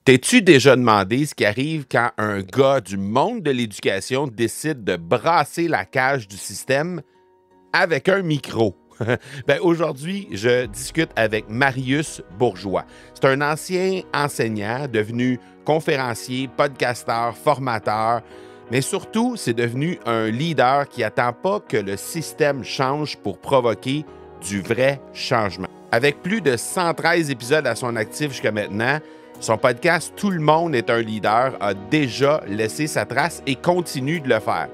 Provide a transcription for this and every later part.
T'es-tu déjà demandé ce qui arrive quand un gars du monde de l'éducation décide de brasser la cage du système avec un micro? Aujourd'hui, je discute avec Marius Bourgeois. C'est un ancien enseignant devenu conférencier, podcasteur, formateur, mais surtout, c'est devenu un leader qui n'attend pas que le système change pour provoquer du vrai changement. Avec plus de 113 épisodes à son actif jusqu'à maintenant, son podcast « Tout le monde est un leader » a déjà laissé sa trace et continue de le faire.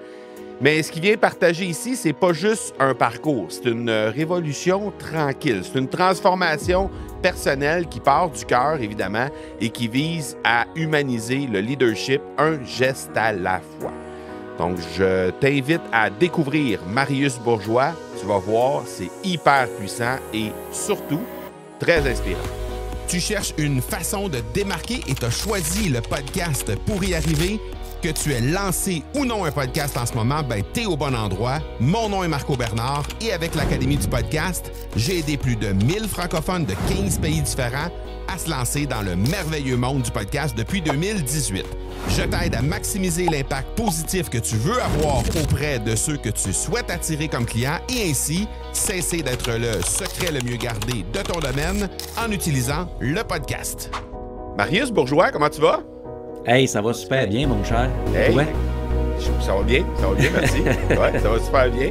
Mais ce qu'il vient partager ici, c'est pas juste un parcours, c'est une révolution tranquille. C'est une transformation personnelle qui part du cœur, évidemment, et qui vise à humaniser le leadership, un geste à la fois. Donc, je t'invite à découvrir Marius Bourgeois. Tu vas voir, c'est hyper puissant et surtout très inspirant. Tu cherches une façon de te démarquer et tu as choisi le podcast pour y arriver. Que tu aies lancé ou non un podcast en ce moment, ben t'es au bon endroit. Mon nom est Marco Bernard et avec l'Académie du podcast, j'ai aidé plus de 1000 francophones de 15 pays différents à se lancer dans le merveilleux monde du podcast depuis 2018. Je t'aide à maximiser l'impact positif que tu veux avoir auprès de ceux que tu souhaites attirer comme clients et ainsi cesser d'être le secret le mieux gardé de ton domaine en utilisant le podcast. Marius Bourgeois, comment tu vas? Hey, ça va super bien, mon cher. Hey, ouais. Ça va bien, merci. Ouais, ça va super bien.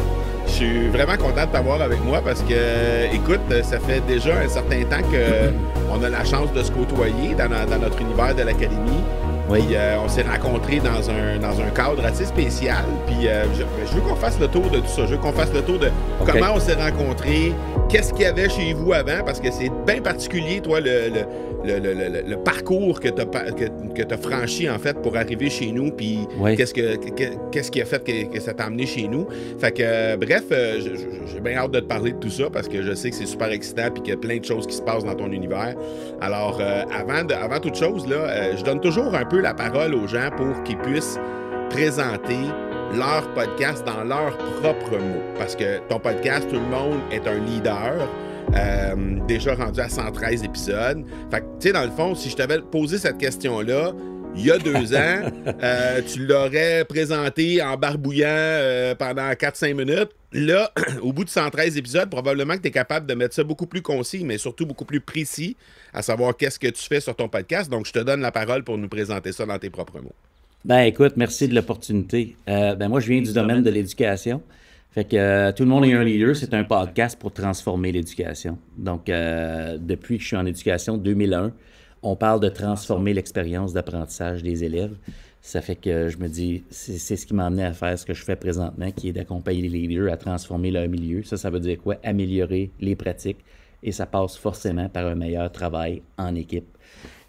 Je suis vraiment content de t'avoir avec moi parce que, écoute, ça fait déjà un certain temps qu'on a la chance de se côtoyer dans notre univers de l'Académie. Oui. Puis, on s'est rencontrés dans un cadre assez spécial. Puis je veux qu'on fasse le tour de tout ça. Je veux qu'on fasse le tour de comment on s'est rencontrés, qu'est-ce qu'il y avait chez vous avant, parce que c'est bien particulier, toi, le parcours que tu as franchi, en fait, pour arriver chez nous. Puis qu'est-ce qui a fait que ça t'a amené chez nous. Fait que, bref, j'ai bien hâte de te parler de tout ça parce que je sais que c'est super excitant puis qu'il y a plein de choses qui se passent dans ton univers. Alors, avant toute chose, là, je donne toujours un peu la parole aux gens pour qu'ils puissent présenter leur podcast dans leurs propres mots. Parce que ton podcast, Tout le monde est un leader, déjà rendu à 113 épisodes. Fait que, tu sais, dans le fond, si je t'avais posé cette question-là, il y a 2 ans, tu l'aurais présenté en barbouillant pendant 4-5 minutes. Là, au bout de 113 épisodes, probablement que tu es capable de mettre ça beaucoup plus concis, mais surtout beaucoup plus précis, à savoir qu'est-ce que tu fais sur ton podcast. Donc, je te donne la parole pour nous présenter ça dans tes propres mots. Ben écoute, merci de l'opportunité. Moi, je viens du domaine de l'éducation. Fait que Tout le monde est un leader, c'est un podcast pour transformer l'éducation. Donc, depuis que je suis en éducation, 2001, on parle de transformer l'expérience d'apprentissage des élèves. Ça fait que je me dis, c'est ce qui m'a amené à faire ce que je fais présentement, qui est d'accompagner les leaders à transformer leur milieu. Ça veut dire quoi? Améliorer les pratiques. Et ça passe forcément par un meilleur travail en équipe.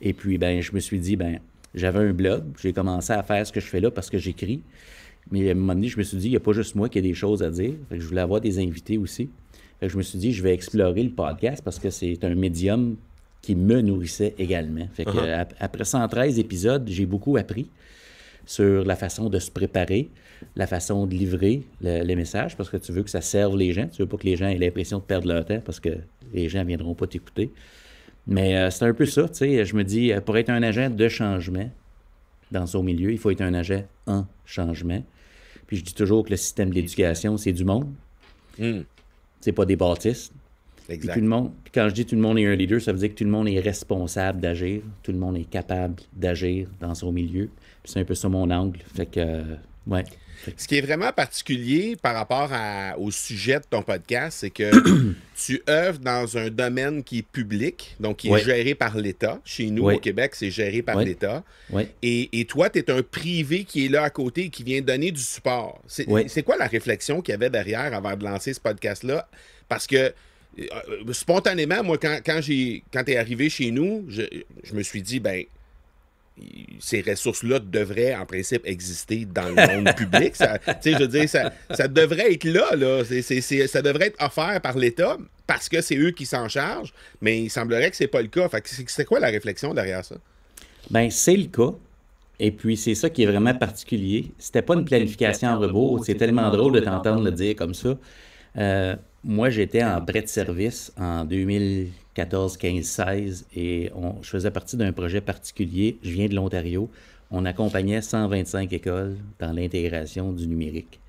Et puis, je me suis dit, j'avais un blog. J'ai commencé à faire ce que je fais là parce que j'écris. Mais à un moment donné, je me suis dit, il n'y a pas juste moi qui ai des choses à dire. Fait que je voulais avoir des invités aussi. Fait que je me suis dit, je vais explorer le podcast parce que c'est un médium qui me nourrissait également. Fait que après 113 épisodes, j'ai beaucoup appris sur la façon de se préparer, la façon de livrer les messages, parce que tu veux que ça serve les gens. Tu veux pas que les gens aient l'impression de perdre leur temps parce que les gens ne viendront pas t'écouter. Mais c'est un peu ça, tu sais. Je me dis, pour être un agent de changement dans son milieu, il faut être un agent en changement. Puis je dis toujours que le système de l'éducation, c'est du monde. C'est pas des bâtisses. Exact. Puis quand je dis tout le monde est un leader, ça veut dire que tout le monde est responsable d'agir, tout le monde est capable d'agir dans son milieu. Puis c'est un peu ça mon angle. Fait que, ouais. Ce qui est vraiment particulier par rapport au sujet de ton podcast, c'est que tu œuvres dans un domaine qui est public, donc qui est géré par l'État. Chez nous, au Québec, c'est géré par l'État. Et toi, tu es un privé qui est là à côté et qui vient donner du support. C'est quoi la réflexion qu'il y avait derrière avant de lancer ce podcast-là? Parce que spontanément, moi, quand tu es arrivé chez nous, je me suis dit, ces ressources-là devraient, en principe, exister dans le monde public. Je veux dire, ça devrait être là. Ça devrait être offert par l'État parce que c'est eux qui s'en chargent, mais il semblerait que c'est pas le cas. Fait que c'est quoi la réflexion derrière ça? C'est le cas. Et puis, c'est ça qui est vraiment particulier. C'était pas une planification en rebours. C'est tellement drôle de t'entendre le dire comme ça. Moi, j'étais en prêt de service en 2014, 15, 16 et je faisais partie d'un projet particulier. Je viens de l'Ontario. On accompagnait 125 écoles dans l'intégration du numérique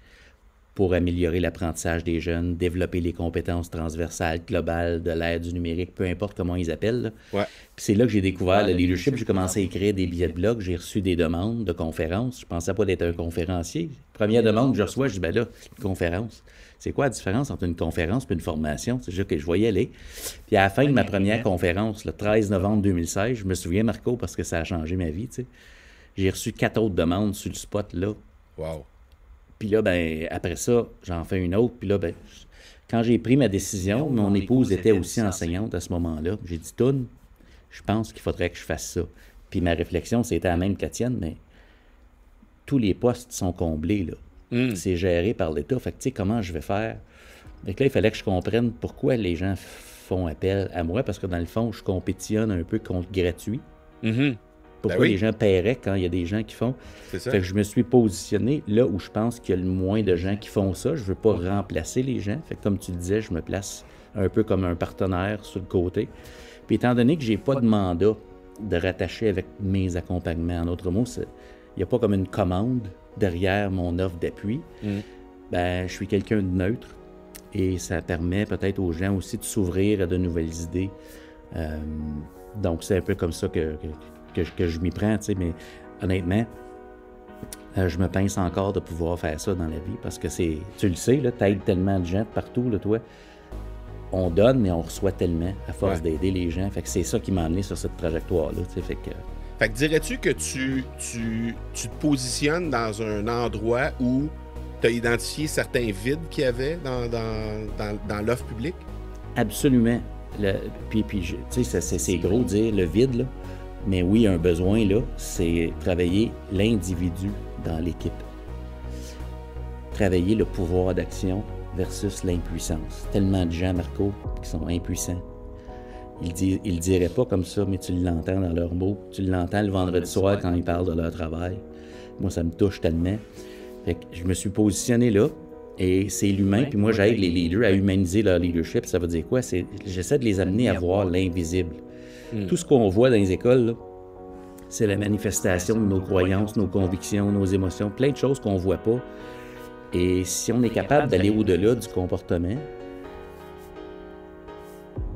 pour améliorer l'apprentissage des jeunes, développer les compétences transversales, globales de l'ère du numérique, peu importe comment ils appellent. Là. Ouais. Puis c'est là que j'ai découvert le leadership. J'ai commencé à écrire des billets de blog. J'ai reçu des demandes de conférences. Je pensais pas d'être un conférencier. Première demande que je reçois, je dis, ben là, une conférence. C'est quoi la différence entre une conférence et une formation? C'est juste que je voyais aller. Puis à la fin de ma première conférence, le 13 novembre 2016, je me souviens, Marco, parce que ça a changé ma vie, tu sais, j'ai reçu 4 autres demandes sur le spot, là. Wow. Puis là, ben après ça, j'en fais une autre. Puis là, ben quand j'ai pris ma décision, mon épouse était aussi enseignante à ce moment-là. J'ai dit, Toune, je pense qu'il faudrait que je fasse ça. Puis ma réflexion, c'était la même que la tienne, mais tous les postes sont comblés, là. C'est géré par l'État. Fait que, tu sais, comment je vais faire? Fait que là, il fallait que je comprenne pourquoi les gens font appel à moi, parce que dans le fond, je compétitionne un peu contre gratuit. Pourquoi les gens paieraient quand il y a des gens qui font? C'est ça. Fait que je me suis positionné là où je pense qu'il y a le moins de gens qui font ça. Je veux pas remplacer les gens. Fait que comme tu le disais, je me place un peu comme un partenaire sur le côté. Puis étant donné que j'ai pas de mandat de rattacher avec mes accompagnements, en d'autres mots, il n'y a pas comme une commande derrière mon offre d'appui. Ben, je suis quelqu'un de neutre et ça permet peut-être aux gens aussi de s'ouvrir à de nouvelles idées. Donc, c'est un peu comme ça que je m'y prends, tu sais, mais honnêtement, je me pince encore de pouvoir faire ça dans la vie parce que c'est, tu le sais, là, t'aides tellement de gens partout, là, toi. On donne, mais on reçoit tellement à force d'aider les gens. Fait que c'est ça qui m'a amené sur cette trajectoire-là, tu sais, Fait que dirais-tu que tu te positionnes dans un endroit où tu as identifié certains vides qu'il y avait dans l'offre publique? Absolument. Puis tu sais, c'est gros de dire le vide, là. Mais oui, un besoin, là, c'est travailler l'individu dans l'équipe. Travailler le pouvoir d'action versus l'impuissance. Tellement de gens, Marco, qui sont impuissants. Ils le diraient pas comme ça, mais tu l'entends dans leurs mots. Tu l'entends le vendredi soir quand ils parlent de leur travail. Moi, ça me touche tellement. Fait que je me suis positionné là, et c'est l'humain. Puis moi, j'aide les leaders à humaniser leur leadership. Ça veut dire quoi? J'essaie de les amener à voir l'invisible. Tout ce qu'on voit dans les écoles, là, c'est la manifestation de nos croyances, nos convictions, nos émotions, plein de choses qu'on ne voit pas. Et si on est capable d'aller au-delà du comportement,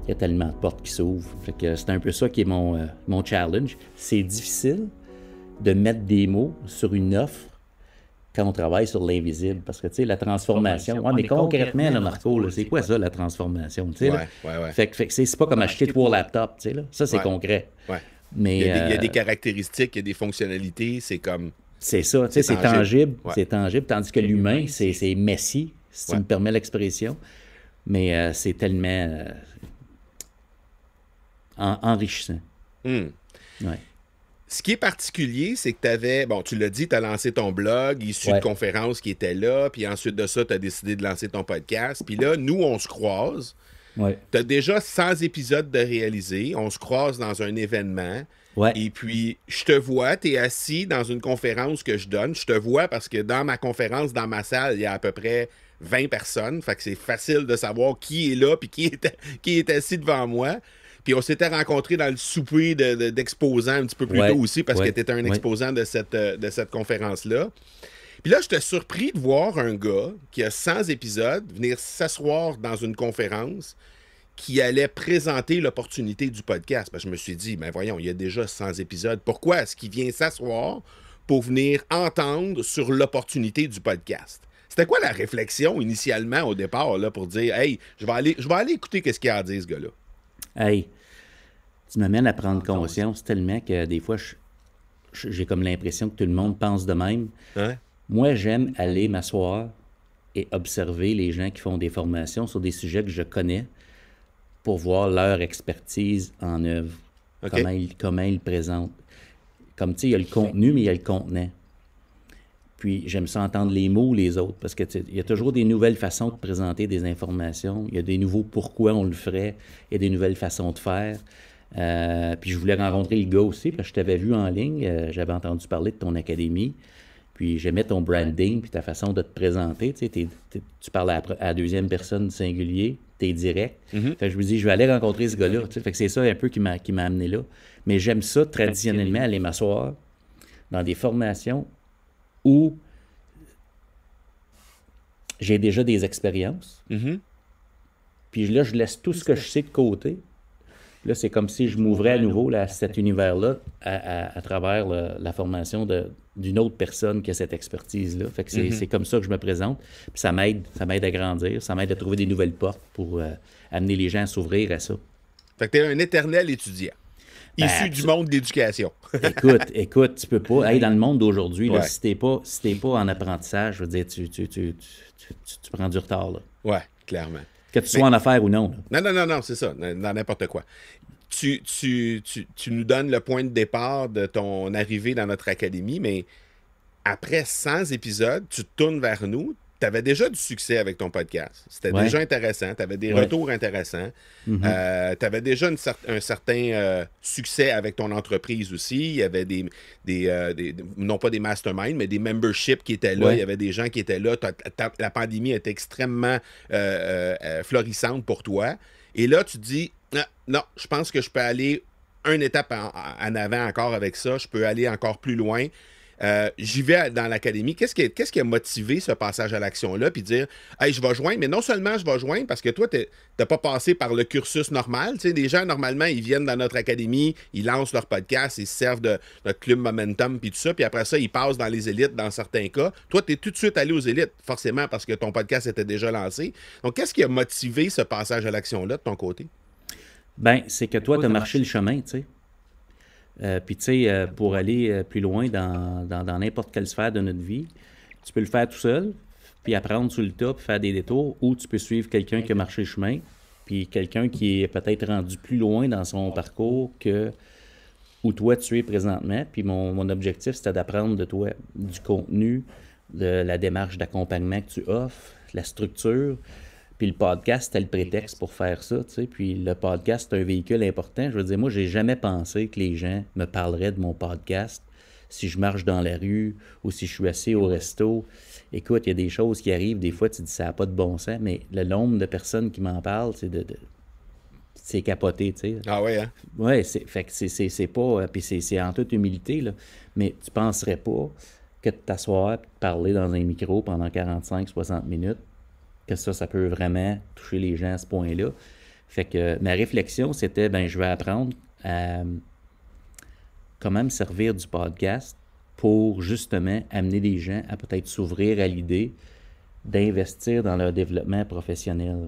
il y a tellement de portes qui s'ouvrent. Fait que c'est un peu ça qui est mon challenge. C'est difficile de mettre des mots sur une offre quand on travaille sur l'invisible. Parce que, tu sais, la transformation... mais concrètement, là, Marco, là, c'est quoi ça, la transformation? Tu sais, là? Fait que c'est pas comme acheter 3 laptops, tu sais, là. Ça, c'est concret. Mais, il y a des caractéristiques, il y a des fonctionnalités, c'est comme... C'est ça, tu sais, c'est tangible. Ouais. C'est tangible, tandis que l'humain, c'est messy, si tu me permets l'expression. Mais c'est tellement enrichissant. Ouais. Ce qui est particulier, c'est que tu avais, bon, tu l'as dit, tu as lancé ton blog, issu de conférences qui étaient là, puis ensuite de ça, tu as décidé de lancer ton podcast. Puis là, nous, on se croise. Tu as déjà 100 épisodes de réaliser. On se croise dans un événement. Et puis, je te vois, tu es assis dans une conférence que je donne. Je te vois parce que dans ma conférence, dans ma salle, il y a à peu près 20 personnes. Fait que c'est facile de savoir qui est là puis qui est assis devant moi. Puis on s'était rencontrés dans le souper d'exposants un petit peu plus tôt aussi parce que tu étais un exposant de cette conférence-là. Puis là, j'étais surpris de voir un gars qui a 100 épisodes venir s'asseoir dans une conférence qui allait présenter l'opportunité du podcast. Parce que je me suis dit, ben voyons, il y a déjà 100 épisodes. Pourquoi est-ce qu'il vient s'asseoir pour venir entendre sur l'opportunité du podcast? C'était quoi la réflexion initialement au départ là, pour dire, hey, je vais aller écouter qu'est-ce qu'il y a à dire ce gars-là? Hey, tu m'amènes à prendre conscience tellement que des fois, j'ai comme l'impression que tout le monde pense de même. Moi, j'aime aller m'asseoir et observer les gens qui font des formations sur des sujets que je connais pour voir leur expertise en œuvre, comment ils présentent. Comme tu sais, il y a le contenu, mais il y a le contenant. Puis j'aime ça entendre les mots les autres, parce que il y a toujours des nouvelles façons de présenter des informations, il y a des nouveaux pourquoi on le ferait, il y a des nouvelles façons de faire. Puis je voulais rencontrer le gars aussi, parce que je t'avais vu en ligne, j'avais entendu parler de ton académie. Puis j'aimais ton branding, puis ta façon de te présenter. Tu sais, tu parles à la deuxième personne du singulier, tu es direct. Fait que je me dis, je vais aller rencontrer ce gars-là. Tu sais, fait que c'est ça un peu qui m'a amené là. Mais j'aime ça traditionnellement, aller m'asseoir dans des formations où j'ai déjà des expériences. Puis là, je laisse tout ce que je sais de côté. Là, c'est comme si je m'ouvrais à nouveau là, à cet univers-là à travers la formation d'une autre personne qui a cette expertise-là. Fait que c'est comme ça que je me présente. Puis ça m'aide à grandir, ça m'aide à trouver des nouvelles portes pour amener les gens à s'ouvrir à ça. Fait que tu es un éternel étudiant, issu du monde de l'éducation. écoute, tu peux pas. Hey, dans le monde d'aujourd'hui, là, si t'es pas en apprentissage, je veux dire, tu prends du retard. Là. Ouais, clairement. Que tu sois en affaires ou non. Non, c'est ça, dans n'importe quoi. Tu nous donnes le point de départ de ton arrivée dans notre académie, mais après 100 épisodes, tu te tournes vers nous. Tu avais déjà du succès avec ton podcast. C'était déjà intéressant. Tu avais des retours intéressants. Tu avais déjà un certain succès avec ton entreprise aussi. Il y avait non pas des masterminds, mais des memberships qui étaient là. Il y avait des gens qui étaient là. La pandémie était extrêmement florissante pour toi. Et là, tu te dis, non, je pense que je peux aller une étape en avant encore avec ça. Je peux aller encore plus loin. J'y vais dans l'académie. Qu'est-ce qui a motivé ce passage à l'action-là? Puis dire, hey, je vais joindre, mais non seulement je vais joindre, parce que toi, tu n'as pas passé par le cursus normal. Tu sais, des gens, normalement, ils viennent dans notre académie, ils lancent leur podcast, ils se servent de notre club Momentum, puis tout ça, puis après ça, ils passent dans les élites dans certains cas. Toi, tu es tout de suite allé aux élites, forcément, parce que ton podcast était déjà lancé. Donc, qu'est-ce qui a motivé ce passage à l'action-là de ton côté? Ben, c'est que toi, tu as marché le chemin, tu sais. Puis, tu sais, pour aller plus loin dans n'importe quelle sphère de notre vie, tu peux le faire tout seul, puis apprendre sur le tas, puis faire des détours, ou tu peux suivre quelqu'un qui a marché le chemin, puis quelqu'un qui est peut-être rendu plus loin dans son parcours que où toi tu es présentement. Puis mon objectif, c'était d'apprendre de toi du contenu, de la démarche d'accompagnement que tu offres, la structure. Puis le podcast, c'était le prétexte pour faire ça, tu sais. Puis le podcast, c'est un véhicule important. Je veux dire, moi, j'ai jamais pensé que les gens me parleraient de mon podcast si je marche dans la rue ou si je suis assis au resto. Écoute, il y a des choses qui arrivent. Des fois, tu dis, ça n'a pas de bon sens, mais le nombre de personnes qui m'en parlent, c'est capoté, tu sais. Ah ouais, hein? Ouais, fait que c'est pas... Puis c'est en toute humilité, là. Mais tu penserais pas que de t'asseoir et de parler dans un micro pendant 45-60 minutes, que ça peut vraiment toucher les gens à ce point-là. Fait que ma réflexion, c'était, je vais apprendre à comment me servir du podcast pour justement amener les gens à peut-être s'ouvrir à l'idée d'investir dans leur développement professionnel.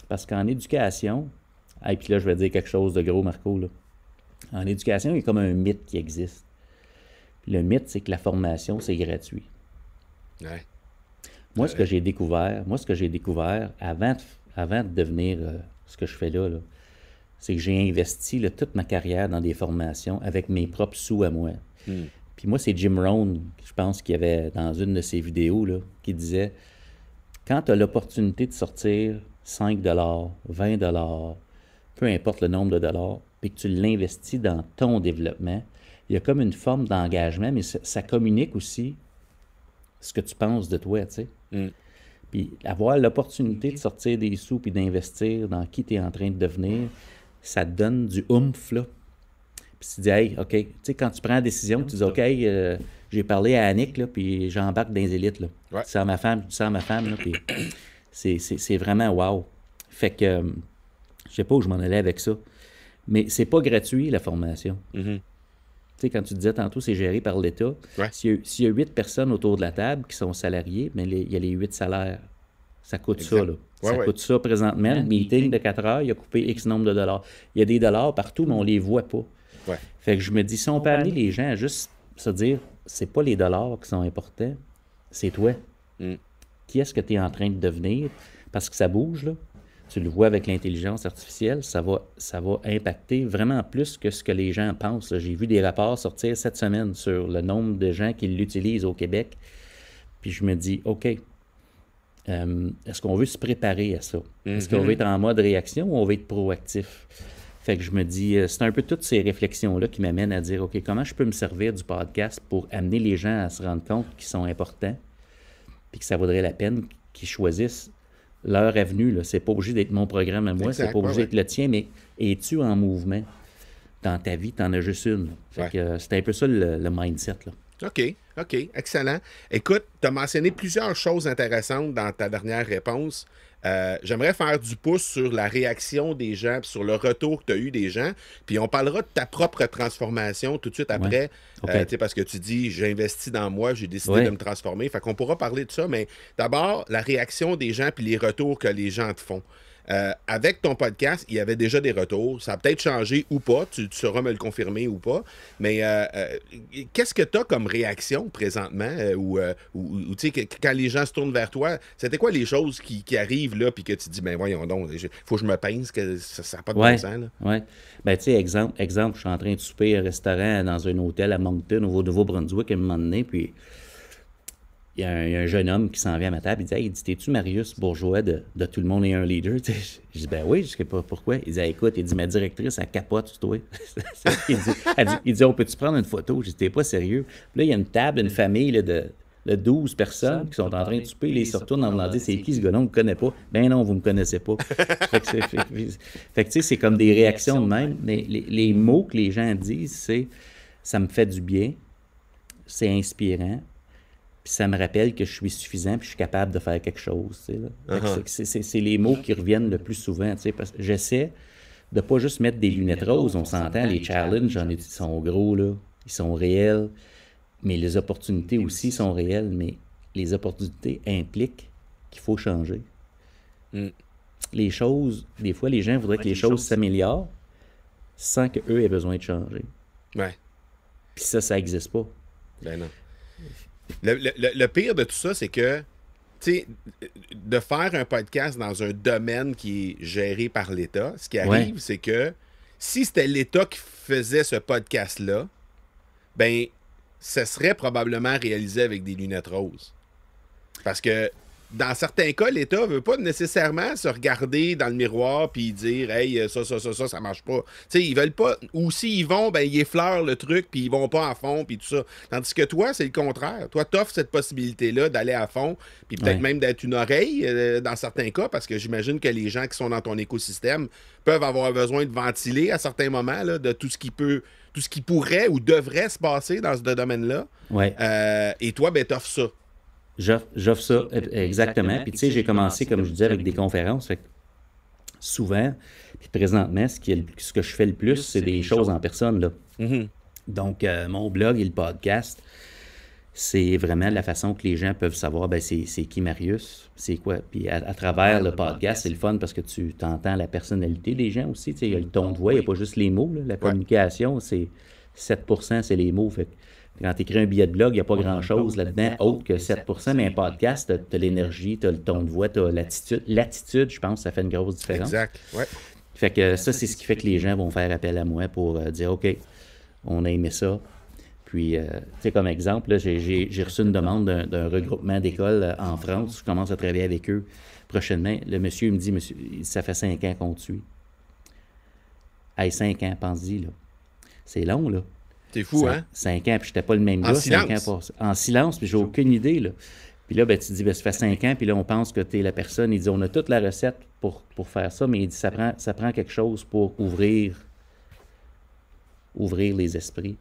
Parce qu'en éducation, et puis là, je vais dire quelque chose de gros, Marco, là. En éducation, il y a comme un mythe qui existe. Puis le mythe, c'est que la formation, c'est gratuit. Ouais. Moi, ce que j'ai découvert avant de devenir ce que je fais là, c'est que j'ai investi toute ma carrière dans des formations avec mes propres sous à moi. Puis moi, c'est Jim Rohn, je pense, qui avait dans une de ses vidéos, là, qui disait, quand tu as l'opportunité de sortir 5 $, 20 $, peu importe le nombre de dollars, puis que tu l'investis dans ton développement, il y a comme une forme d'engagement, mais ça communique aussi ce que tu penses de toi, tu sais. Puis avoir l'opportunité de sortir des sous puis d'investir dans qui tu es en train de devenir, ça te donne du oomph, là. Puis tu dis, hey, OK, tu sais, quand tu prends la décision, tu dis, OK, j'ai parlé à Annick, là, puis j'embarque dans les élites, là. Ouais. Tu sers ma femme, là, puis c'est vraiment wow. Fait que, je sais pas où je m'en allais avec ça, mais c'est pas gratuit, la formation. Tu sais, quand tu disais tantôt, c'est géré par l'État. Ouais. S'il y a 8 personnes autour de la table qui sont salariées, mais il y a les 8 salaires. Ça coûte ça, là. Ça coûte ça présentement. Le meeting de 4 heures, il a coupé X nombre de dollars. Il y a des dollars partout, mais on les voit pas. Ouais. Fait que je me dis, si on peut amener les gens à juste se dire, c'est pas les dollars qui sont importants, c'est toi. Qui est-ce que tu es en train de devenir? Parce que ça bouge, là. Tu le vois avec l'intelligence artificielle, ça va impacter vraiment plus que ce que les gens pensent. J'ai vu des rapports sortir cette semaine sur le nombre de gens qui l'utilisent au Québec. Puis je me dis, OK, est-ce qu'on veut se préparer à ça? Est-ce qu'on veut être en mode réaction ou on veut être proactif? Fait que je me dis, c'est un peu toutes ces réflexions-là qui m'amènent à dire, OK, comment je peux me servir du podcast pour amener les gens à se rendre compte qu'ils sont importants, puis que ça vaudrait la peine qu'ils choisissent leur avenue. Là. C'est pas obligé d'être mon programme à moi, c'est pas obligé d'être le tien, mais es-tu en mouvement dans ta vie? T'en as juste une. Fait que c'est un peu ça le mindset. Là. OK, excellent. Écoute, tu as mentionné plusieurs choses intéressantes dans ta dernière réponse. J'aimerais faire du pouce sur la réaction des gens, puis sur le retour que tu as eu des gens. Puis on parlera de ta propre transformation tout de suite après. Parce que tu dis, j'ai investi dans moi, j'ai décidé de me transformer. Fait qu'on pourra parler de ça, mais d'abord, la réaction des gens puis les retours que les gens te font. Avec ton podcast, il y avait déjà des retours. Ça a peut-être changé ou pas. Tu sauras me le confirmer ou pas. Mais qu'est-ce que tu as comme réaction présentement? Ou tu sais, quand les gens se tournent vers toi, c'était quoi les choses qui arrivent là puis que tu dis, ben voyons donc, il faut que je me pince, que ça n'a pas de bon sens. Oui. Ben, tu sais, exemple, je suis en train de souper à un restaurant dans un hôtel à Moncton, au Nouveau-Brunswick, à un moment donné, puis il y a un jeune homme qui s'en vient à ma table, il dit, t'es-tu Marius Bourgeois de Tout le monde est un leader? Je dis, ben oui, je sais pas pourquoi. Il dit, écoute, ma directrice, elle capote sur toi. il dit, on peut-tu prendre une photo? Je dis, t'es pas sérieux. Puis là, il y a une table, une famille là, de 12 personnes qui sont en train de souper, ils se retournent en voulant dire, c'est qui ce gars-là, on ne le connaît pas. Ben non, vous ne me connaissez pas. Fait que tu sais, c'est comme des réactions de même, mais les mots que les gens disent, c'est, ça me fait du bien, c'est inspirant, puis ça me rappelle que je suis suffisant puis je suis capable de faire quelque chose. Tu sais, là. C'est les mots qui reviennent le plus souvent. Tu sais, parce que j'essaie de pas juste mettre des lunettes roses. On s'entend, les challenges, ils sont gros, là. Ils sont réels. Mais les opportunités aussi sont réelles. Mais les opportunités impliquent qu'il faut changer. Les choses, des fois, les gens voudraient que les choses s'améliorent sans qu'eux aient besoin de changer. Ouais. Puis ça n'existe pas. Ben non. Le pire de tout ça, c'est que, tu sais, de faire un podcast dans un domaine qui est géré par l'État, ce qui arrive, c'est que si c'était l'État qui faisait ce podcast-là, ben, ce serait probablement réalisé avec des lunettes roses. Parce que, dans certains cas, l'État veut pas nécessairement se regarder dans le miroir puis dire « Hey, ça marche pas. » Tu sais, ils veulent pas... Ou s'ils vont, ben, ils effleurent le truc puis ils vont pas à fond puis tout ça. Tandis que toi, c'est le contraire. Toi, t'offres cette possibilité-là d'aller à fond puis peut-être même d'être une oreille dans certains cas parce que j'imagine que les gens qui sont dans ton écosystème peuvent avoir besoin de ventiler à certains moments là, de tout ce qui pourrait ou devrait se passer dans ce domaine-là. Et toi, ben, t'offres ça. J'offre ça, exactement. Puis tu sais, j'ai commencé, comme je disais, avec des conférences. Fait que souvent, puis présentement, ce que je fais le plus, c'est des choses en personne. Là. Donc, mon blog et le podcast, c'est vraiment la façon que les gens peuvent savoir, ben c'est qui Marius, c'est quoi. Puis à travers le podcast, c'est le fun parce que tu entends la personnalité des gens aussi. Tu sais, il y a le ton de voix, il n'y a pas juste les mots. Là. La communication, c'est 7%, c'est les mots. Fait que quand tu écris un billet de blog, il n'y a pas grand-chose là-dedans autre que 7%, mais un podcast, tu as l'énergie, tu as le ton de voix, tu as l'attitude. L'attitude, je pense, ça fait une grosse différence. Exact, ouais. Fait que ça, c'est ce qui fait que les gens vont faire appel à moi pour dire, OK, on a aimé ça. Puis, tu sais, comme exemple, là, j'ai reçu une demande d'un regroupement d'écoles en France. Je commence à travailler avec eux prochainement. Le monsieur, il me dit, monsieur, ça fait 5 ans qu'on te suit. Hey, 5 ans, pense-y, là. C'est long, là. C'est fou, hein? 5 ans, puis j'étais pas le même gars. En silence. 5 ans en silence, puis j'ai aucune idée, là. Puis là, ben, tu te dis, ben, ça fait 5 ans, puis là, on pense que tu es la personne. Il dit, on a toute la recette pour faire ça, mais il dit, ça prend quelque chose pour ouvrir les esprits.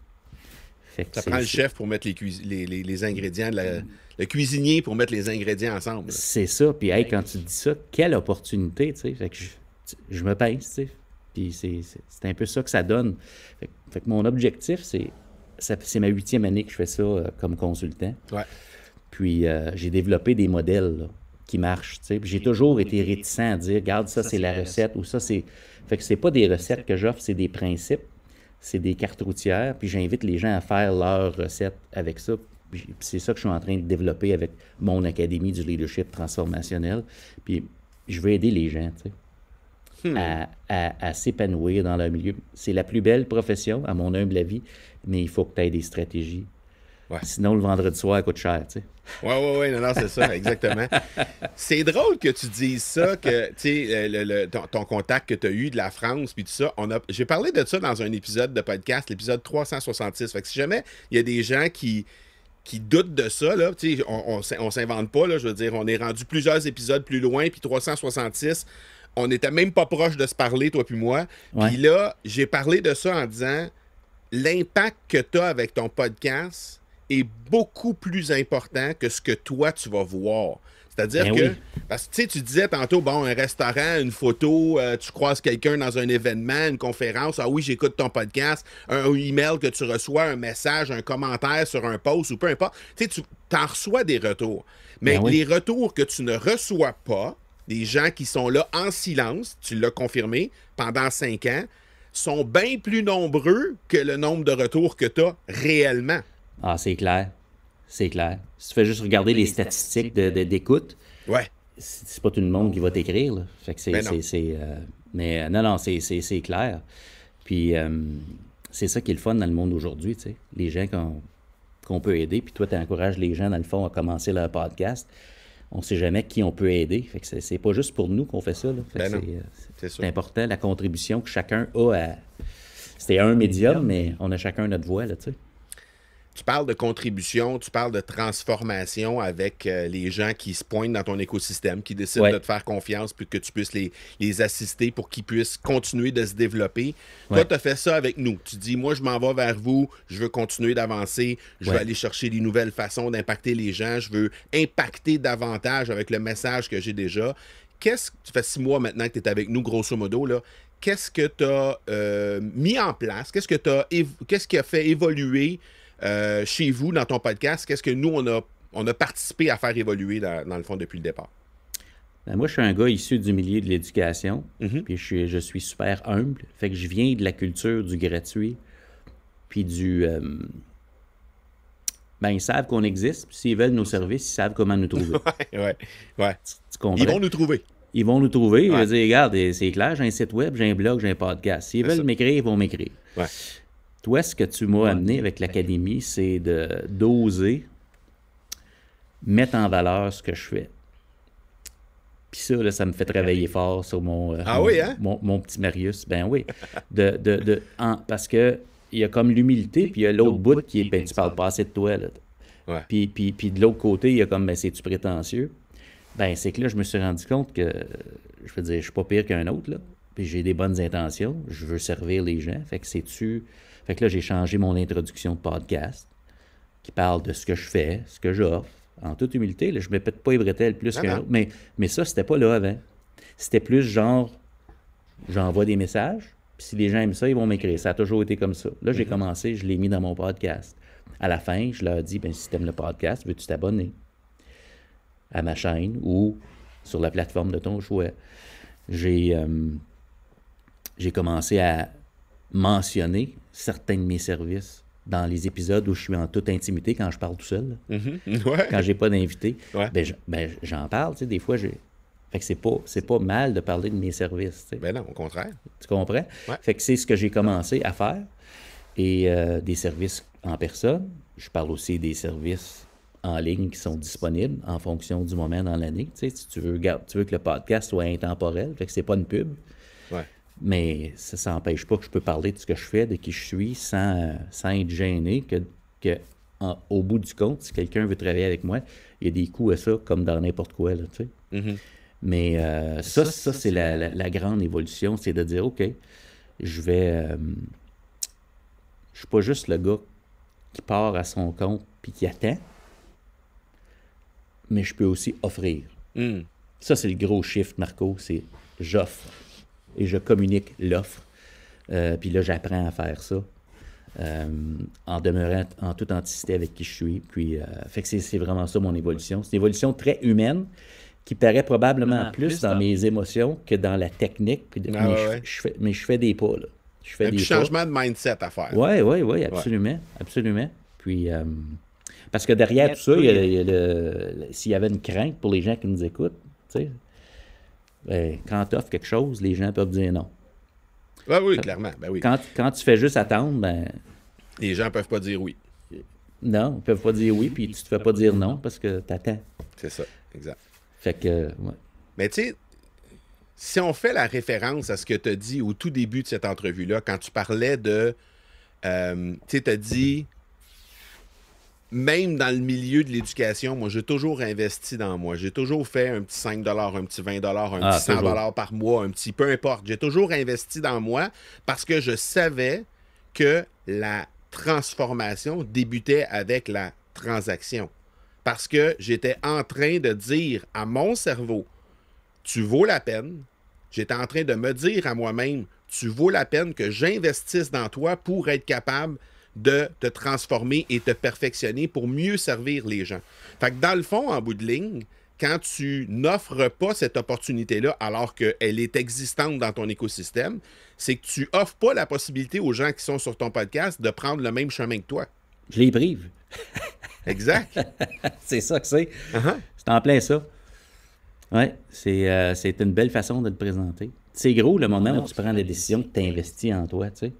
Fait que ça prend le chef pour mettre les ingrédients, le cuisinier pour mettre les ingrédients ensemble. C'est ça. Puis, hey, quand tu dis ça, quelle opportunité, tu sais. Fait que je me pince, tu sais. Puis c'est un peu ça que ça donne. Fait que mon objectif, c'est ma 8e année que je fais ça comme consultant. Ouais. Puis j'ai développé des modèles là, qui marchent. Puis j'ai toujours été réticent à dire, regarde, ça c'est la recette ou ça c'est... Fait que c'est pas des recettes que j'offre, c'est des principes, c'est des cartes routières. Puis j'invite les gens à faire leurs recettes avec ça. Puis c'est ça que je suis en train de développer avec mon Académie du leadership transformationnel. Puis je veux aider les gens, tu sais. À s'épanouir dans leur milieu. C'est la plus belle profession, à mon humble avis, mais il faut que tu aies des stratégies Ouais. Sinon, le vendredi soir, elle coûte cher, tu sais. Oui, non, c'est ça, exactement. C'est drôle que tu dises ça, que, tu sais, ton contact que tu as eu de la France, puis tout ça. J'ai parlé de ça dans un épisode de podcast, l'épisode 366. Fait que si jamais il y a des gens qui doutent de ça, là, tu sais, on s'invente pas, là, je veux dire, on est rendu plusieurs épisodes plus loin, puis 366, on n'était même pas proche de se parler, toi puis moi. Ouais. Puis là, j'ai parlé de ça en disant, l'impact que tu as avec ton podcast est beaucoup plus important que ce que toi, tu vas voir. C'est-à-dire Ben que, oui. parce que tu sais, tu disais tantôt, bon, un restaurant, une photo, tu croises quelqu'un dans un événement, une conférence, ah oui, j'écoute ton podcast, un email que tu reçois, un message, un commentaire sur un post ou peu importe. Tu sais, tu en reçois des retours. Mais Ben oui. les retours que tu ne reçois pas, des gens qui sont là en silence, tu l'as confirmé, pendant 5 ans, sont bien plus nombreux que le nombre de retours que tu as réellement. Ah, c'est clair. C'est clair. Si tu fais juste regarder les statistiques d'écoute, Ouais. c'est pas tout le monde qui va t'écrire, là. Fait que Ben non. mais non, c'est clair. Puis c'est ça qui est le fun dans le monde d'aujourd'hui, tu sais. Les gens qu'on peut aider. Puis toi, tu encourages les gens, dans le fond, à commencer leur podcast. On sait jamais qui on peut aider. Fait que c'est pas juste pour nous qu'on fait ça, là. Fait que Ben non. C'est sûr. c'est important, la contribution que chacun a à... C'était un médium, mais on a chacun notre voix, là, tu sais. Tu parles de contribution, tu parles de transformation avec les gens qui se pointent dans ton écosystème, qui décident Ouais. de te faire confiance puis que tu puisses les assister pour qu'ils puissent continuer de se développer. Ouais. Toi, tu as fait ça avec nous. Tu dis, moi, je m'en vais vers vous, je veux continuer d'avancer, je veux Ouais. aller chercher des nouvelles façons d'impacter les gens, je veux impacter davantage avec le message que j'ai déjà. Ça fait 6 mois maintenant que tu es avec nous, grosso modo, là. Qu'est-ce que tu as mis en place? Qu'est-ce qui a fait évoluer chez vous, dans ton podcast? Qu'est-ce que nous, on a participé à faire évoluer dans le fond depuis le départ? Ben, moi, je suis un gars issu du milieu de l'éducation, Mhm. puis je suis super humble. Fait que je viens de la culture du gratuit, puis ben, ils savent qu'on existe, puis s'ils veulent nos services, ils savent comment nous trouver. Ouais. Tu comprends? Ils vont nous trouver. Ils vont nous trouver. Ils Ouais. vont dire, regarde, c'est clair, j'ai un site web, j'ai un blog, j'ai un podcast. S'ils C'est veulent ça. m'écrire, ils vont m'écrire. Ouais. Toi, ce que tu m'as amené avec l'Académie, c'est d'oser mettre en valeur ce que je fais. Puis ça, là, ça me fait travailler fort sur Ah oui, hein? mon petit Marius. Ben oui. Parce que il y a comme l'humilité, puis il y a l'autre bout qui est, ben, tu parles pas assez de toi, là. Ouais. Puis de l'autre côté, il y a comme, ben, c'est-tu prétentieux? Ben, c'est que là, je me suis rendu compte que, je veux dire, je suis pas pire qu'un autre, là. Puis j'ai des bonnes intentions, je veux servir les gens. Fait que là, j'ai changé mon introduction de podcast qui parle de ce que je fais, ce que j'offre. En toute humilité, là, je me pète pas les bretelles plus Non, qu'un non. autre. Mais ça, c'était pas là avant. C'était plus genre, j'envoie des messages, puis si les gens aiment ça, ils vont m'écrire. Ça a toujours été comme ça. Là, j'ai commencé, je l'ai mis dans mon podcast. À la fin, je leur dis, ben, si tu aimes le podcast, veux-tu t'abonner à ma chaîne ou sur la plateforme de ton choix? J'ai commencé à mentionner certains de mes services dans les épisodes où je suis en toute intimité, quand je parle tout seul, là. Mhm. Ouais. Quand j'ai pas d'invité, Ouais. j'en parle, tu sais, des fois, fait que c'est pas mal de parler de mes services, tu sais. Ben non, au contraire. Tu comprends? Ouais. Fait que c'est ce que j'ai commencé à faire. Et des services en personne. Je parle aussi des services en ligne qui sont disponibles en fonction du moment dans l'année. Tu sais, si tu veux que le podcast soit intemporel, fait que c'est pas une pub. Ouais. Mais ça n'empêche pas que je peux parler de ce que je fais, de qui je suis, sans être gêné, au bout du compte, si quelqu'un veut travailler avec moi, il y a des coûts à ça, comme dans n'importe quoi, là, tu sais. Mhm. Mais ça c'est la grande évolution, c'est de dire, OK, je suis pas juste le gars qui part à son compte puis qui attend, mais je peux aussi offrir. Mm. Ça, c'est le gros shift, Marco, c'est j'offre et je communique l'offre. Puis là, j'apprends à faire ça en demeurant en toute authenticité avec qui je suis. Puis, fait que c'est vraiment ça mon évolution. C'est une évolution très humaine qui paraît probablement plus dans mes émotions que dans la technique. Puis Ah, ouais. mais je fais des pas, là. Je fais Un des petit pas. changement de mindset à faire. Oui, absolument. Absolument. Puis, parce que derrière tout ça, il y a s'il y avait une crainte pour les gens qui nous écoutent, tu sais, ben, quand tu offres quelque chose, les gens peuvent dire non. Ah oui, clairement. Ben oui. Quand tu fais juste attendre, ben, Les gens peuvent pas dire oui. Non, ils ne peuvent pas dire oui, puis tu te fais pas dire non parce que tu attends. C'est ça, exact. Fait que, ouais. Mais tu sais, si on fait la référence à ce que tu as dit au tout début de cette entrevue-là, quand tu parlais de... tu sais, tu as dit... Même dans le milieu de l'éducation, moi, j'ai toujours investi dans moi. J'ai toujours fait un petit 5 un petit 20 un petit 100 par mois, un petit peu importe. J'ai toujours investi dans moi parce que je savais que la transformation débutait avec la transaction. Parce que j'étais en train de dire à mon cerveau, tu vaux la peine. J'étais en train de me dire à moi-même, tu vaux la peine que j'investisse dans toi pour être capable de te transformer et te perfectionner pour mieux servir les gens. Fait que dans le fond, en bout de ligne, quand tu n'offres pas cette opportunité-là alors qu'elle est existante dans ton écosystème, c'est que tu n'offres pas la possibilité aux gens qui sont sur ton podcast de prendre le même chemin que toi. Je les prive. Exact. C'est ça que c'est. Uh-huh. C'est en plein ça. Oui, c'est une belle façon de te présenter. C'est gros le moment où tu prends la décision que tu investis en toi, tu sais.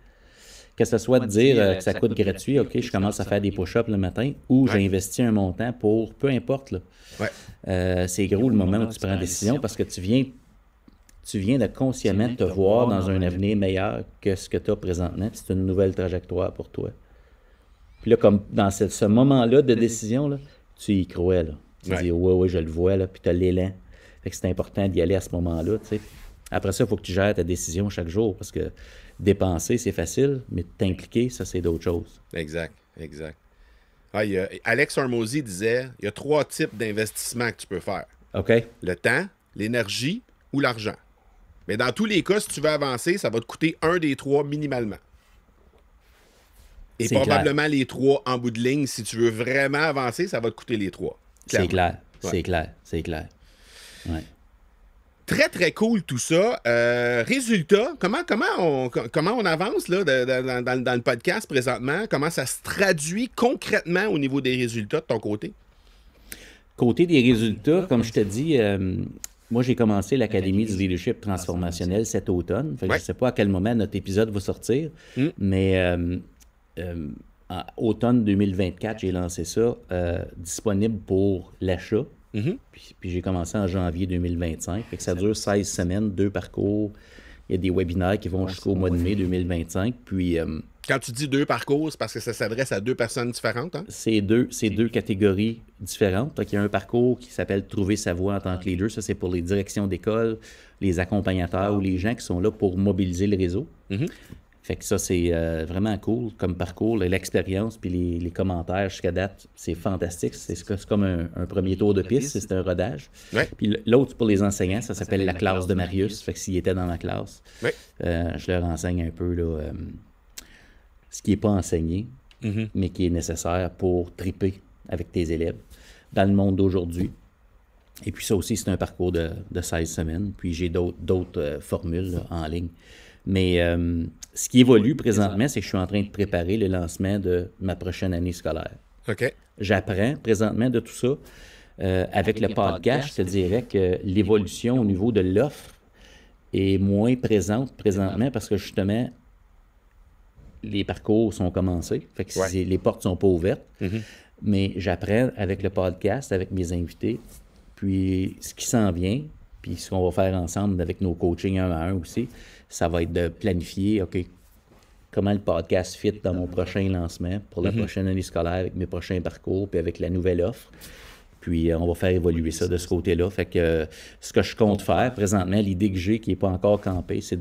Que ce soit de dire que ça coûte gratuit, OK, je commence à faire des push-ups le matin, ou j'ai investi un montant pour, peu importe, là. Ouais. C'est gros le moment où tu prends la décision parce que tu viens de consciemment te voir dans un avenir meilleur que ce que tu as présentement. C'est une nouvelle trajectoire pour toi. Puis là, comme dans ce moment-là de décision, là, tu y crois, là. Tu dis, ouais, je le vois, là, puis tu as l'élan. Fait que c'est important d'y aller à ce moment-là, tu sais. Après ça, il faut que tu gères ta décision chaque jour parce que dépenser, c'est facile, mais t'impliquer, ça, c'est d'autres choses. Exact. Ah, Alex Hormozy disait, il y a 3 types d'investissements que tu peux faire. OK. Le temps, l'énergie ou l'argent. Mais dans tous les cas, si tu veux avancer, ça va te coûter un des 3 minimalement. Et probablement les 3 en bout de ligne, si tu veux vraiment avancer, ça va te coûter les 3. C'est clair. C'est clair. Ouais. Très, très cool tout ça. Résultat, comment on avance là, dans le podcast présentement? Comment ça se traduit concrètement au niveau des résultats de ton côté? Côté des résultats, comme je te dis, moi j'ai commencé l'Académie du leadership transformationnel cet automne. Fait que je ne sais pas à quel moment notre épisode va sortir, mais en automne 2024, j'ai lancé ça disponible pour l'achat. Puis j'ai commencé en janvier 2025. Fait que ça dure 16 semaines, 2 parcours. Il y a des webinaires qui vont jusqu'au mois de mai 2025. Puis, quand tu dis 2 parcours, c'est parce que ça s'adresse à 2 personnes différentes? Hein? C'est deux catégories différentes. Donc, il y a un parcours qui s'appelle Trouver sa voie en tant que leader. Ça, c'est pour les directions d'école, les accompagnateurs ou les gens qui sont là pour mobiliser le réseau. Fait que ça, c'est vraiment cool comme parcours. L'expérience puis les commentaires jusqu'à date, c'est fantastique. C'est comme un premier tour de piste, c'est un rodage. Ouais. Puis l'autre, pour les enseignants, ça s'appelle la classe de Marius. Fait que s'il était dans ma classe, je leur enseigne un peu là, ce qui n'est pas enseigné, mais qui est nécessaire pour triper avec tes élèves dans le monde d'aujourd'hui. Et puis ça aussi, c'est un parcours de 16 semaines. Puis j'ai d'autres formules là, en ligne. Mais ce qui évolue présentement, c'est que je suis en train de préparer le lancement de ma prochaine année scolaire. OK. J'apprends présentement de tout ça. Avec le podcast, je te dirais que l'évolution au niveau de l'offre est moins présente présentement parce que justement, les parcours sont commencés. Fait que les portes ne sont pas ouvertes. Mais j'apprends avec le podcast, avec mes invités, puis ce qui s'en vient, puis ce qu'on va faire ensemble avec nos coachings 1 à 1 aussi, ça va être de planifier, OK, comment le podcast fit dans mon prochain lancement pour la prochaine année scolaire avec mes prochains parcours, puis avec la nouvelle offre. Puis on va faire évoluer ça de ce côté-là. Fait que ce que je compte faire présentement, l'idée que j'ai qui n'est pas encore campée, c'est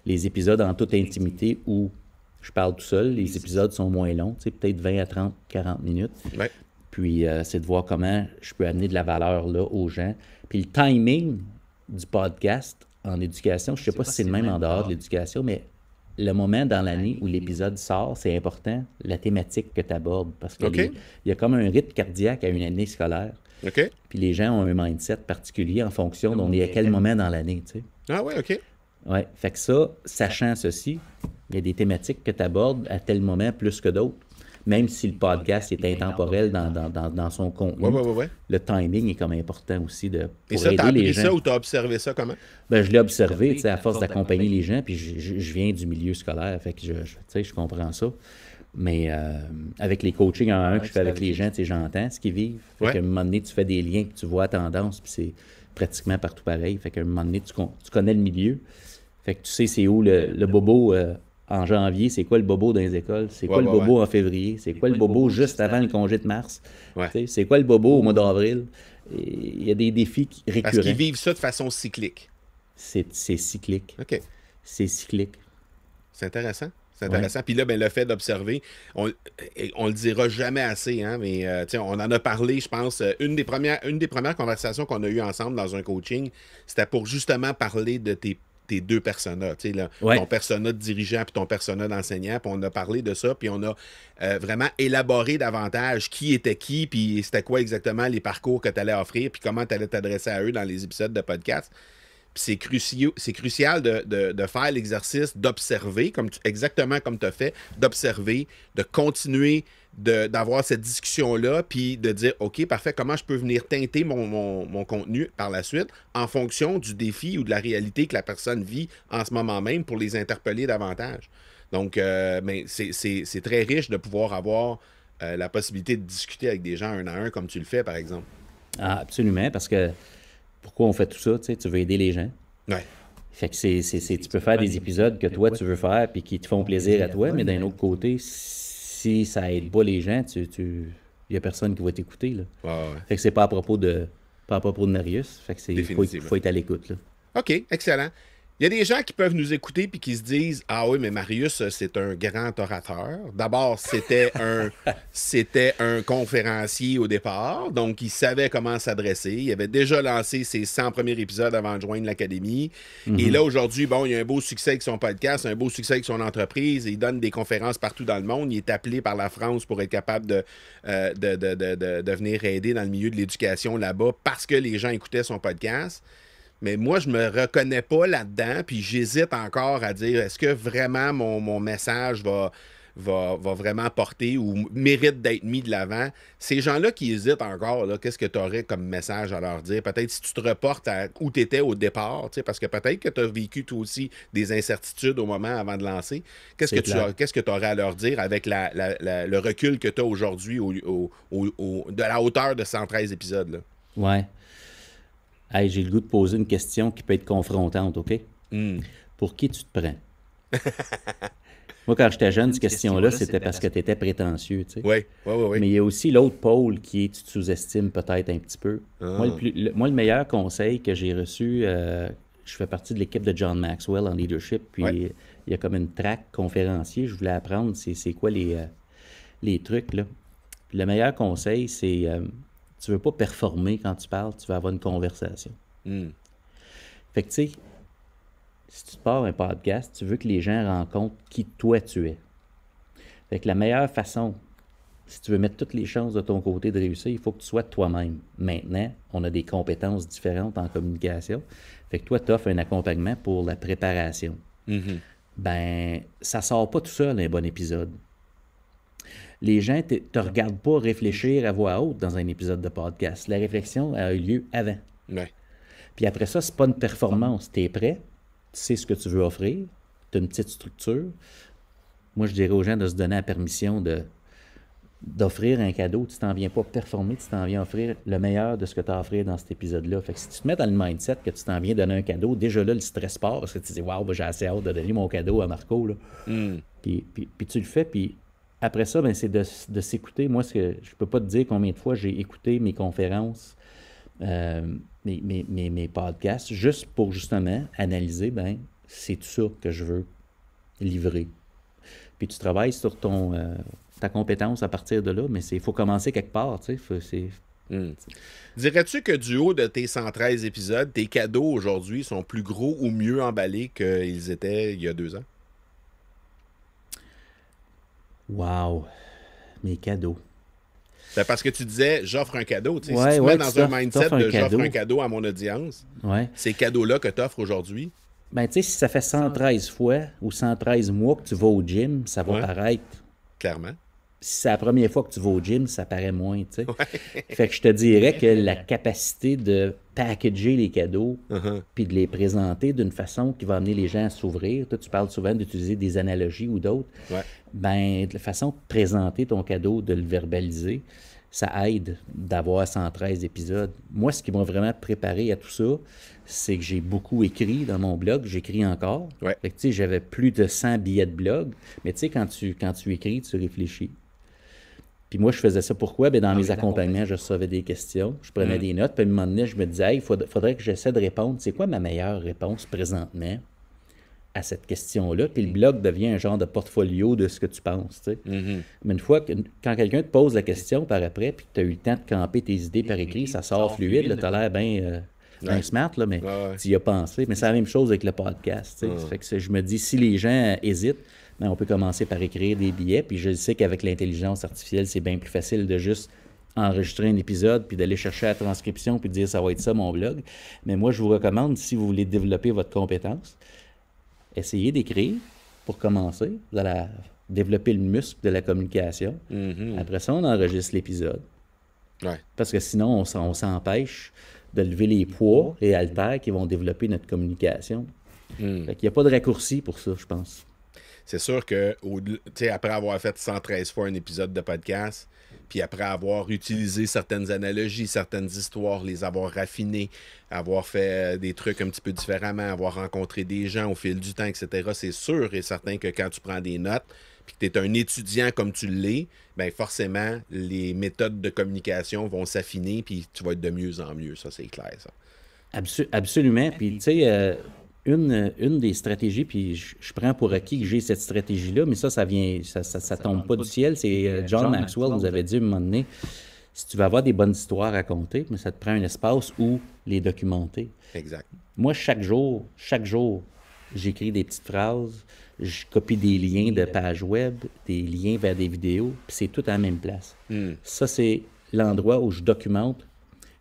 les épisodes en toute intimité où je parle tout seul. Les épisodes sont moins longs, peut-être 20 à 30, 40 minutes. Ouais. Puis c'est de voir comment je peux amener de la valeur là aux gens. Puis le timing du podcast en éducation, je ne sais pas si c'est le même en dehors de l'éducation, mais le moment dans l'année où l'épisode sort, c'est important, la thématique que tu abordes. Parce qu'il y a comme un rythme cardiaque à une année scolaire. OK. Puis les gens ont un mindset particulier en fonction d'on est à quel moment dans l'année, tu sais. Ah ouais, OK. Oui, fait que ça, sachant ceci, il y a des thématiques que tu abordes à tel moment plus que d'autres. Même si le podcast est intemporel dans son contenu, le timing est comme important aussi pour et ça, aider les gens. Ça ou tu as observé ça comment? Ben, je l'ai observé, à force d'accompagner les gens, puis je viens du milieu scolaire, fait que je comprends ça. Mais avec les coachings en un que je fais avec les gens, tu sais, j'entends ce qu'ils vivent. Fait qu'à un moment donné, tu fais des liens, puis tu vois la tendance, puis c'est pratiquement partout pareil. Fait qu'à un moment donné, tu connais le milieu. Fait que tu sais c'est où le bobo en janvier, c'est quoi le bobo dans les écoles, c'est quoi le bobo en février, c'est quoi le bobo juste avant le congé de mars, c'est quoi le bobo au mois d'avril. Il y a des défis récurrents. Parce qu'ils vivent ça de façon cyclique. C'est cyclique. OK. C'est cyclique. C'est intéressant. C'est intéressant. Puis là, ben, le fait d'observer, on le dira jamais assez, hein, mais on en a parlé, je pense. Une des premières conversations qu'on a eues ensemble dans un coaching, c'était pour justement parler de tes deux personas, ton persona de dirigeant puis ton persona d'enseignant, puis on a parlé de ça, puis on a vraiment élaboré davantage qui était qui, puis c'était quoi exactement les parcours que tu allais offrir, puis comment tu allais t'adresser à eux dans les épisodes de podcast. C'est crucial de faire l'exercice d'observer, exactement comme tu as fait, d'observer, de continuer d'avoir cette discussion-là, puis de dire, OK, parfait, comment je peux venir teinter mon contenu par la suite en fonction du défi ou de la réalité que la personne vit en ce moment même pour les interpeller davantage. Donc, mais c'est très riche de pouvoir avoir la possibilité de discuter avec des gens un à un comme tu le fais, par exemple. Ah, absolument, parce que pourquoi on fait tout ça? Tu veux aider les gens. Ouais. Fait que tu peux faire des épisodes que toi, tu veux faire puis qui te font plaisir à toi, mais d'un autre côté, si ça aide pas les gens, il y a personne qui va t'écouter. Là. Fait que c'est pas à propos de Marius. Fait que faut être à l'écoute. Là. OK, excellent. Il y a des gens qui peuvent nous écouter puis qui se disent « Ah oui, mais Marius, c'est un grand orateur. D'abord, c'était un conférencier au départ, donc il savait comment s'adresser. Il avait déjà lancé ses 100 premiers épisodes avant de joindre l'Académie. Et là, aujourd'hui, bon, il a un beau succès avec son podcast, un beau succès avec son entreprise. Il donne des conférences partout dans le monde. Il est appelé par la France pour être capable de venir aider dans le milieu de l'éducation là-bas parce que les gens écoutaient son podcast. Mais moi, je me reconnais pas là-dedans, puis j'hésite encore à dire, est-ce que vraiment mon message va vraiment porter ou mérite d'être mis de l'avant? Ces gens-là qui hésitent encore, là, qu'est-ce que tu aurais comme message à leur dire? Peut-être si tu te reportes à où tu étais au départ, parce que peut-être que tu as vécu toi aussi des incertitudes au moment avant de lancer. Qu'est-ce que tu aurais à leur dire avec le recul que tu as aujourd'hui de la hauteur de 113 épisodes? Là? Ouais. Hey, j'ai le goût de poser une question qui peut être confrontante, OK? Pour qui tu te prends? Moi, quand j'étais jeune, cette question-là, c'était parce que tu étais prétentieux, tu sais. Oui. Mais il y a aussi l'autre pôle qui est tu te sous-estimes peut-être un petit peu. Moi, le meilleur conseil que j'ai reçu, je fais partie de l'équipe de John Maxwell en leadership, puis il y a comme une track conférencier, je voulais apprendre c'est quoi les trucs, là. Puis le meilleur conseil, c'est... tu veux pas performer quand tu parles, tu veux avoir une conversation. Fait que, tu sais, si tu pars un podcast, tu veux que les gens rencontrent qui toi tu es. Fait que la meilleure façon, si tu veux mettre toutes les chances de ton côté de réussir, il faut que tu sois toi-même. Maintenant, on a des compétences différentes en communication. Fait que toi, tu offres un accompagnement pour la préparation. Ben, ça sort pas tout seul un bon épisode. Les gens ne te regardent pas réfléchir à voix haute dans un épisode de podcast. La réflexion a eu lieu avant. Ouais. Puis après ça, c'est pas une performance. Tu es prêt, tu sais ce que tu veux offrir, tu as une petite structure. Moi, je dirais aux gens de se donner la permission d'offrir un cadeau. Tu t'en viens pas performer, tu t'en viens offrir le meilleur de ce que tu as à offrir dans cet épisode-là. Fait que si tu te mets dans le mindset que tu t'en viens donner un cadeau, déjà là, le stress part parce que tu te dis « Waouh, j'ai assez hâte de donner mon cadeau à Marco. » là. Puis tu le fais, puis après ça, ben, c'est de s'écouter. Moi, je peux pas te dire combien de fois j'ai écouté mes conférences, mes podcasts, juste pour justement analyser, ben, c'est tout ça que je veux livrer. Puis tu travailles sur ta compétence à partir de là, mais il faut commencer quelque part, tu sais. Dirais-tu que du haut de tes 113 épisodes, tes cadeaux aujourd'hui sont plus gros ou mieux emballés qu'ils étaient il y a 2 ans? Wow! Mes cadeaux. C'est parce que tu disais, j'offre un cadeau. Si tu Ouais, te mets dans un mindset de cadeau. j'offre un cadeau à mon audience, ces cadeaux-là que tu offres aujourd'hui. Ben, tu sais, si ça fait 113 fois ou 113 mois que tu vas au gym, ça va paraître. Clairement. Si c'est la première fois que tu vas au gym, ça paraît moins, tu sais. Fait que je te dirais que la capacité de packager les cadeaux, Uh-huh. puis de les présenter d'une façon qui va amener les gens à s'ouvrir. Toi, tu parles souvent d'utiliser des analogies ou d'autres. Ouais. Ben, de la façon de présenter ton cadeau, de le verbaliser, ça aide d'avoir 113 épisodes. Moi, ce qui m'a vraiment préparé à tout ça, c'est que j'ai beaucoup écrit dans mon blog. J'écris encore. Ouais. Fait que, tu sais, j'avais plus de 100 billets de blog. Mais tu sais, quand tu écris, tu réfléchis. Puis moi, je faisais ça pourquoi? Bien, dans mes accompagnements, je recevais des questions, je prenais des notes, puis à un moment donné, je me disais, hey, il faudrait que j'essaie de répondre. C'est quoi ma meilleure réponse présentement à cette question-là? Puis le blog devient un genre de portfolio de ce que tu penses, tu sais. Mais une fois que, quand quelqu'un te pose la question par après, puis que tu as eu le temps de camper tes idées par écrit, ça sort fluide, tu as l'air bien smart, là, mais tu y as pensé. Mais c'est la même chose avec le podcast, tu sais. Ça fait que je me dis, si les gens hésitent, ben, on peut commencer par écrire des billets, puis je sais qu'avec l'intelligence artificielle, c'est bien plus facile de juste enregistrer un épisode, puis d'aller chercher la transcription, puis de dire ça va être ça mon blog. Mais moi, je vous recommande, si vous voulez développer votre compétence, essayez d'écrire pour commencer. Vous allez développer le muscle de la communication. Après ça, on enregistre l'épisode. Ouais. Parce que sinon, on s'empêche de lever les poids et haltères qui vont développer notre communication. Fait qu'il n'y a pas de raccourci pour ça, je pense. C'est sûr que après avoir fait 113 fois un épisode de podcast, puis après avoir utilisé certaines analogies, certaines histoires, les avoir raffinées, avoir fait des trucs un petit peu différemment, avoir rencontré des gens au fil du temps, etc., c'est sûr et certain que quand tu prends des notes, puis que tu es un étudiant comme tu l'es, bien forcément, les méthodes de communication vont s'affiner, puis tu vas être de mieux en mieux. Ça, c'est clair, ça. Absolument. Puis, tu sais, une des stratégies, puis je prends pour acquis que j'ai cette stratégie-là, mais ça tombe pas du ciel. C'est John Maxwell nous avait dit à un moment donné, si tu veux avoir des bonnes histoires à raconter, mais ça te prend un espace où les documenter. Exact. Moi, chaque jour, j'écris des petites phrases, je copie des liens de pages web, des liens vers des vidéos, puis c'est tout à la même place. Ça, c'est l'endroit où je documente.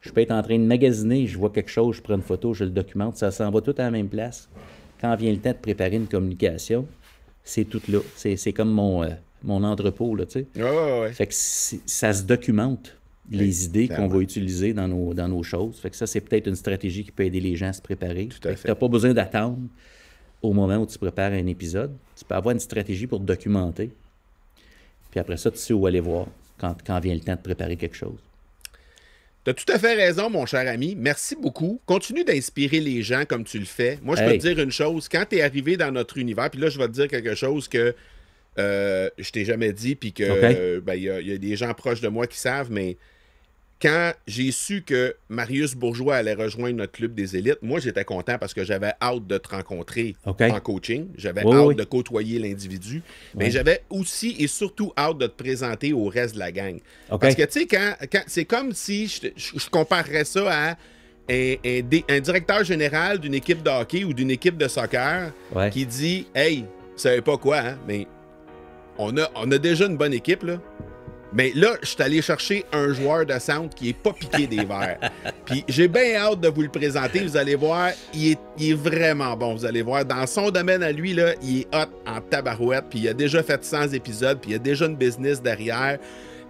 Je peux être en train de magasiner, je vois quelque chose, je prends une photo, je le documente, ça s'en va tout à la même place. Quand vient le temps de préparer une communication, c'est tout là. C'est comme mon entrepôt, là, tu sais. Ouais. Fait que ça se documente, les idées qu'on va utiliser dans nos choses. Fait que ça, c'est peut-être une stratégie qui peut aider les gens à se préparer. Tout à fait. Tu n'as pas besoin d'attendre au moment où tu prépares un épisode. Tu peux avoir une stratégie pour te documenter. Puis après ça, tu sais où aller voir quand vient le temps de préparer quelque chose. Tu as tout à fait raison, mon cher ami. Merci beaucoup. Continue d'inspirer les gens comme tu le fais. Moi, je peux te dire une chose. Quand tu es arrivé dans notre univers, puis là, je vais te dire quelque chose que je t'ai jamais dit, puis que y a des gens proches de moi qui savent, mais quand j'ai su que Marius Bourgeois allait rejoindre notre club des élites, moi, j'étais content parce que j'avais hâte de te rencontrer en coaching. J'avais hâte de côtoyer l'individu. Mais j'avais aussi et surtout hâte de te présenter au reste de la gang. Parce que, tu sais, quand c'est comme si je comparerais ça à un directeur général d'une équipe de hockey ou d'une équipe de soccer qui dit « Hey, vous savez pas quoi, hein, mais on a déjà une bonne équipe, là. » Mais là, je suis allé chercher un joueur de centre qui est pas piqué des verres. Puis j'ai bien hâte de vous le présenter. Vous allez voir, il est vraiment bon. Vous allez voir, dans son domaine à lui, là, il est hot en tabarouette. Puis il a déjà fait 100 épisodes. Puis il a déjà une business derrière.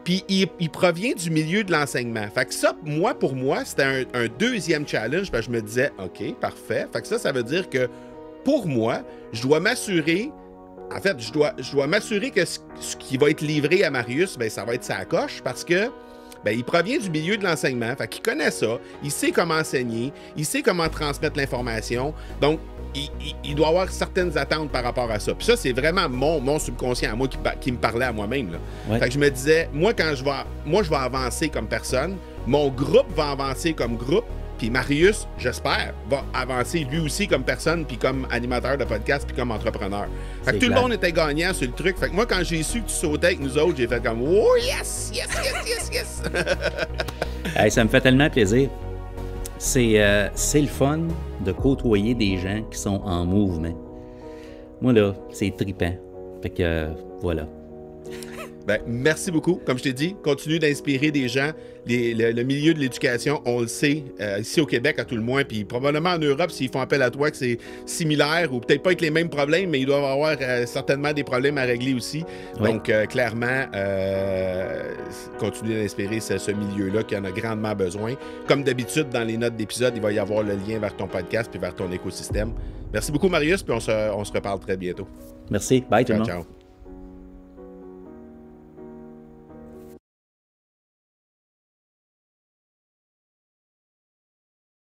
Puis il provient du milieu de l'enseignement. Fait que ça, pour moi, c'était un deuxième challenge. Parce que je me disais, OK, parfait. Fait que ça veut dire que pour moi, je dois m'assurer... En fait, je dois m'assurer que ce qui va être livré à Marius, ben, ça va être sa coche parce que il provient du milieu de l'enseignement. Fait qu'il connaît ça. Il sait comment enseigner. Il sait comment transmettre l'information. Donc, il doit avoir certaines attentes par rapport à ça. Puis ça, c'est vraiment mon subconscient à moi qui me parlait à moi-même. Là. Ouais. Fait que je me disais, moi, je vais avancer comme personne. Mon groupe va avancer comme groupe. Puis Marius, j'espère, va avancer lui aussi comme personne, puis comme animateur de podcast, puis comme entrepreneur. Fait que tout le monde était gagnant sur le truc. Fait que moi, quand j'ai su que tu sautais avec nous autres, j'ai fait comme « Oh yes, yes, yes, yes, yes! » Hey, ça me fait tellement plaisir. C'est le fun de côtoyer des gens qui sont en mouvement. Moi, là, c'est trippant. Fait que, voilà. Ben, merci beaucoup. Comme je t'ai dit, continue d'inspirer des gens. Le milieu de l'éducation, on le sait, ici au Québec à tout le moins, puis probablement en Europe, s'ils font appel à toi, que c'est similaire, ou peut-être pas avec les mêmes problèmes, mais ils doivent avoir certainement des problèmes à régler aussi. Oui. Donc, clairement, continue d'inspirer ce milieu-là qui en a grandement besoin. Comme d'habitude, dans les notes d'épisode, il va y avoir le lien vers ton podcast puis vers ton écosystème. Merci beaucoup, Marius, puis on se reparle très bientôt. Merci. Bye tout le monde. Ciao.